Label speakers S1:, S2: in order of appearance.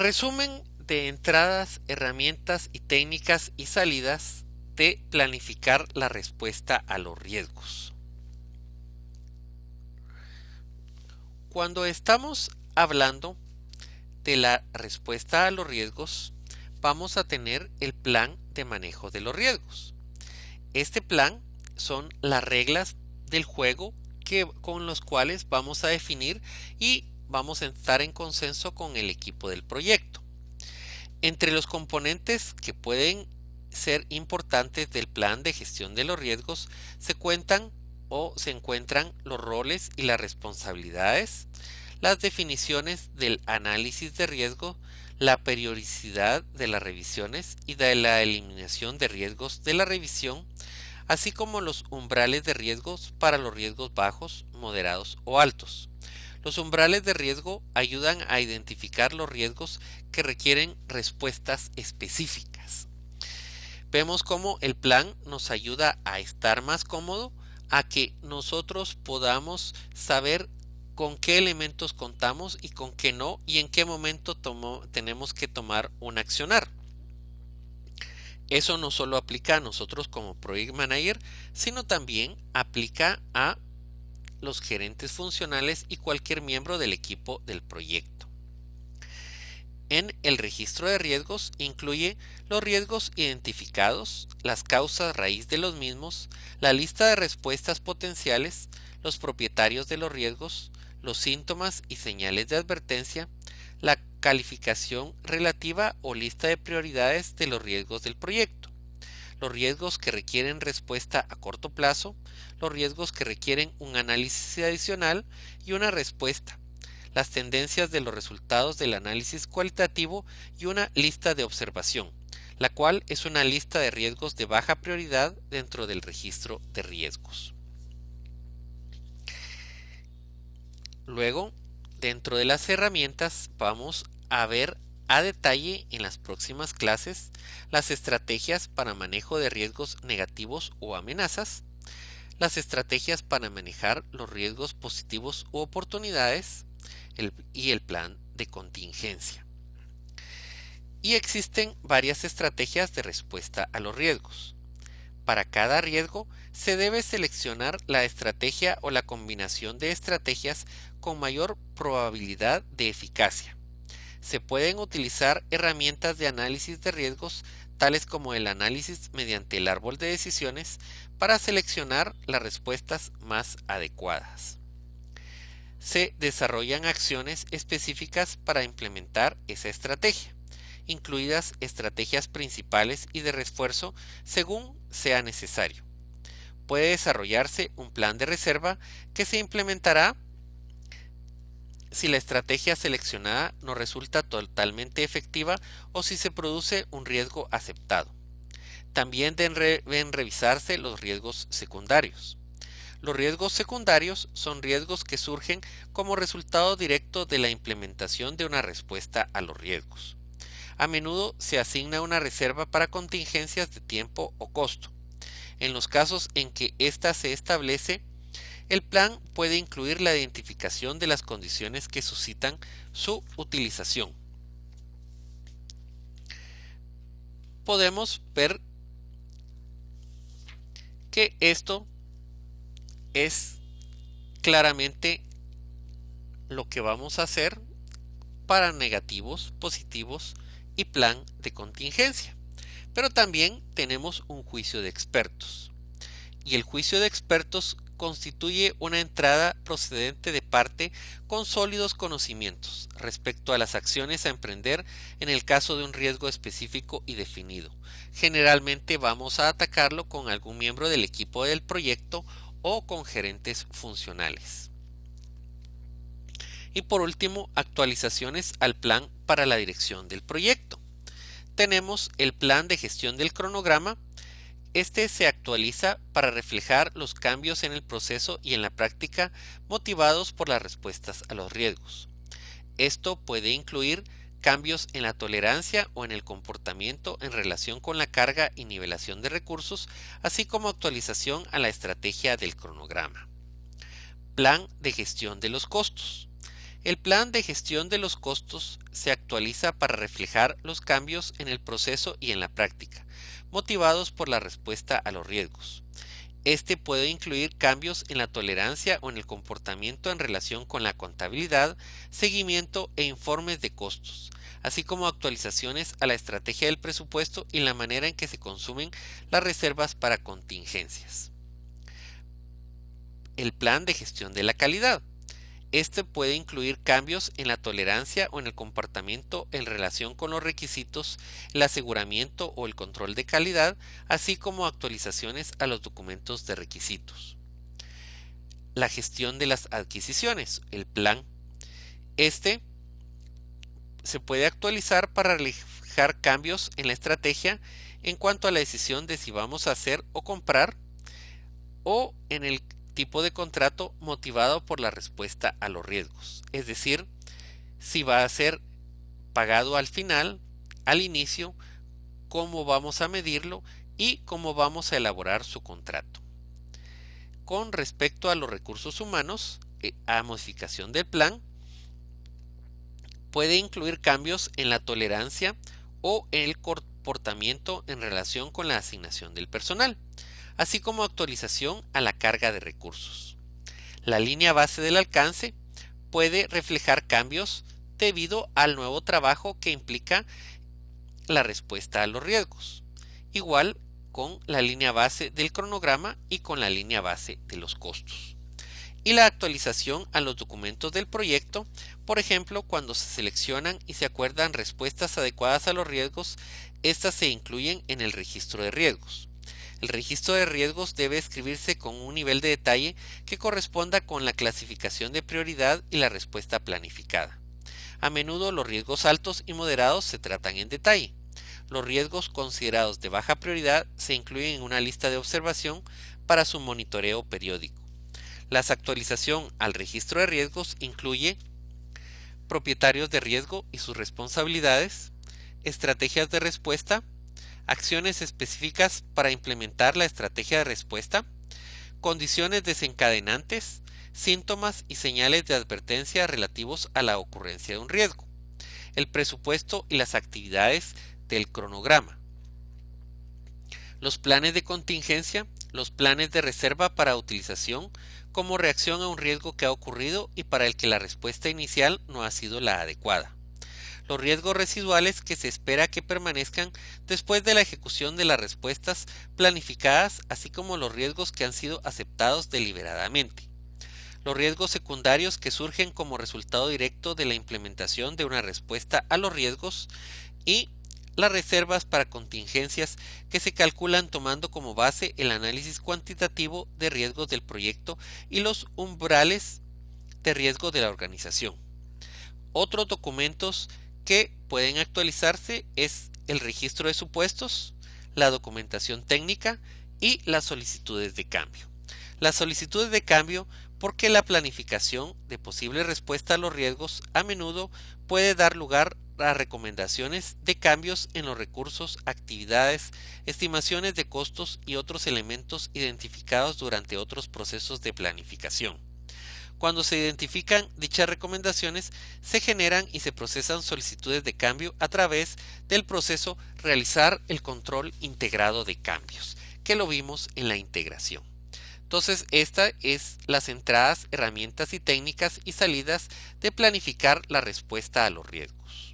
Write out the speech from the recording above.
S1: Resumen de entradas, herramientas y técnicas y salidas de planificar la respuesta a los riesgos. Cuando estamos hablando de la respuesta a los riesgos, vamos a tener el plan de manejo de los riesgos. Este plan son las reglas del juego con los cuales vamos a definir y vamos a estar en consenso con el equipo del proyecto. Entre los componentes que pueden ser importantes del plan de gestión de los riesgos se encuentran los roles y las responsabilidades, las definiciones del análisis de riesgo, la periodicidad de las revisiones y de la eliminación de riesgos de la revisión, así como los umbrales de riesgos para los riesgos bajos, moderados o altos. Los umbrales de riesgo ayudan a identificar los riesgos que requieren respuestas específicas. Vemos cómo el plan nos ayuda a estar más cómodo, a que nosotros podamos saber con qué elementos contamos y con qué no, y en qué momento tenemos que tomar un accionar. Eso no solo aplica a nosotros como Project Manager, sino también aplica a los gerentes funcionales y cualquier miembro del equipo del proyecto. En el registro de riesgos incluye los riesgos identificados, las causas raíz de los mismos, la lista de respuestas potenciales, los propietarios de los riesgos, los síntomas y señales de advertencia, la calificación relativa o lista de prioridades de los riesgos del proyecto, los riesgos que requieren respuesta a corto plazo, los riesgos que requieren un análisis adicional y una respuesta, las tendencias de los resultados del análisis cualitativo y una lista de observación, la cual es una lista de riesgos de baja prioridad dentro del registro de riesgos. Luego, dentro de las herramientas, vamos a ver a detalle en las próximas clases las estrategias para manejo de riesgos negativos o amenazas, las estrategias para manejar los riesgos positivos u oportunidades y el plan de contingencia. Y existen varias estrategias de respuesta a los riesgos. Para cada riesgo se debe seleccionar la estrategia o la combinación de estrategias con mayor probabilidad de eficacia. Se pueden utilizar herramientas de análisis de riesgos tales como el análisis mediante el árbol de decisiones para seleccionar las respuestas más adecuadas. Se desarrollan acciones específicas para implementar esa estrategia, incluidas estrategias principales y de refuerzo según sea necesario. Puede desarrollarse un plan de reserva que se implementará si la estrategia seleccionada no resulta totalmente efectiva o si se produce un riesgo aceptado. También deben revisarse los riesgos secundarios. Los riesgos secundarios son riesgos que surgen como resultado directo de la implementación de una respuesta a los riesgos. A menudo se asigna una reserva para contingencias de tiempo o costo. En los casos en que ésta se establece, el plan puede incluir la identificación de las condiciones que suscitan su utilización. Podemos ver que esto es claramente lo que vamos a hacer para negativos, positivos y plan de contingencia. Pero también tenemos un juicio de expertos. Y el juicio de expertos constituye una entrada procedente de parte con sólidos conocimientos respecto a las acciones a emprender en el caso de un riesgo específico y definido. Generalmente vamos a atacarlo con algún miembro del equipo del proyecto o con gerentes funcionales. Y por último, actualizaciones al plan para la dirección del proyecto. Tenemos el plan de gestión del cronograma. Este se actualiza para reflejar los cambios en el proceso y en la práctica motivados por las respuestas a los riesgos. Esto puede incluir cambios en la tolerancia o en el comportamiento en relación con la carga y nivelación de recursos, así como actualización a la estrategia del cronograma. Plan de gestión de los costos. El plan de gestión de los costos se actualiza para reflejar los cambios en el proceso y en la práctica, motivados por la respuesta a los riesgos. Este puede incluir cambios en la tolerancia o en el comportamiento en relación con la contabilidad, seguimiento e informes de costos, así como actualizaciones a la estrategia del presupuesto y la manera en que se consumen las reservas para contingencias. El plan de gestión de la calidad. Este puede incluir cambios en la tolerancia o en el comportamiento en relación con los requisitos, el aseguramiento o el control de calidad, así como actualizaciones a los documentos de requisitos. La gestión de las adquisiciones, el plan. Este se puede actualizar para reflejar cambios en la estrategia en cuanto a la decisión de si vamos a hacer o comprar, o en el tipo de contrato motivado por la respuesta a los riesgos, es decir, si va a ser pagado al final, al inicio, cómo vamos a medirlo y cómo vamos a elaborar su contrato. Con respecto a los recursos humanos, a modificación del plan, puede incluir cambios en la tolerancia o en el comportamiento en relación con la asignación del personal, así como actualización a la carga de recursos. La línea base del alcance puede reflejar cambios debido al nuevo trabajo que implica la respuesta a los riesgos, igual con la línea base del cronograma y con la línea base de los costos. Y la actualización a los documentos del proyecto, por ejemplo, cuando se seleccionan y se acuerdan respuestas adecuadas a los riesgos, estas se incluyen en el registro de riesgos. El registro de riesgos debe escribirse con un nivel de detalle que corresponda con la clasificación de prioridad y la respuesta planificada. A menudo los riesgos altos y moderados se tratan en detalle. Los riesgos considerados de baja prioridad se incluyen en una lista de observación para su monitoreo periódico. La actualización al registro de riesgos incluye propietarios de riesgo y sus responsabilidades, estrategias de respuesta, acciones específicas para implementar la estrategia de respuesta, condiciones desencadenantes, síntomas y señales de advertencia relativos a la ocurrencia de un riesgo, el presupuesto y las actividades del cronograma, los planes de contingencia, los planes de reserva para utilización como reacción a un riesgo que ha ocurrido y para el que la respuesta inicial no ha sido la adecuada, los riesgos residuales que se espera que permanezcan después de la ejecución de las respuestas planificadas, así como los riesgos que han sido aceptados deliberadamente, los riesgos secundarios que surgen como resultado directo de la implementación de una respuesta a los riesgos y las reservas para contingencias que se calculan tomando como base el análisis cuantitativo de riesgos del proyecto y los umbrales de riesgo de la organización. Otros documentos que pueden actualizarse es el registro de supuestos, la documentación técnica y las solicitudes de cambio. Las solicitudes de cambio porque la planificación de posible respuesta a los riesgos a menudo puede dar lugar a recomendaciones de cambios en los recursos, actividades, estimaciones de costos y otros elementos identificados durante otros procesos de planificación. Cuando se identifican dichas recomendaciones, se generan y se procesan solicitudes de cambio a través del proceso realizar el control integrado de cambios, que lo vimos en la integración. Entonces, esta es las entradas, herramientas y técnicas y salidas de planificar la respuesta a los riesgos.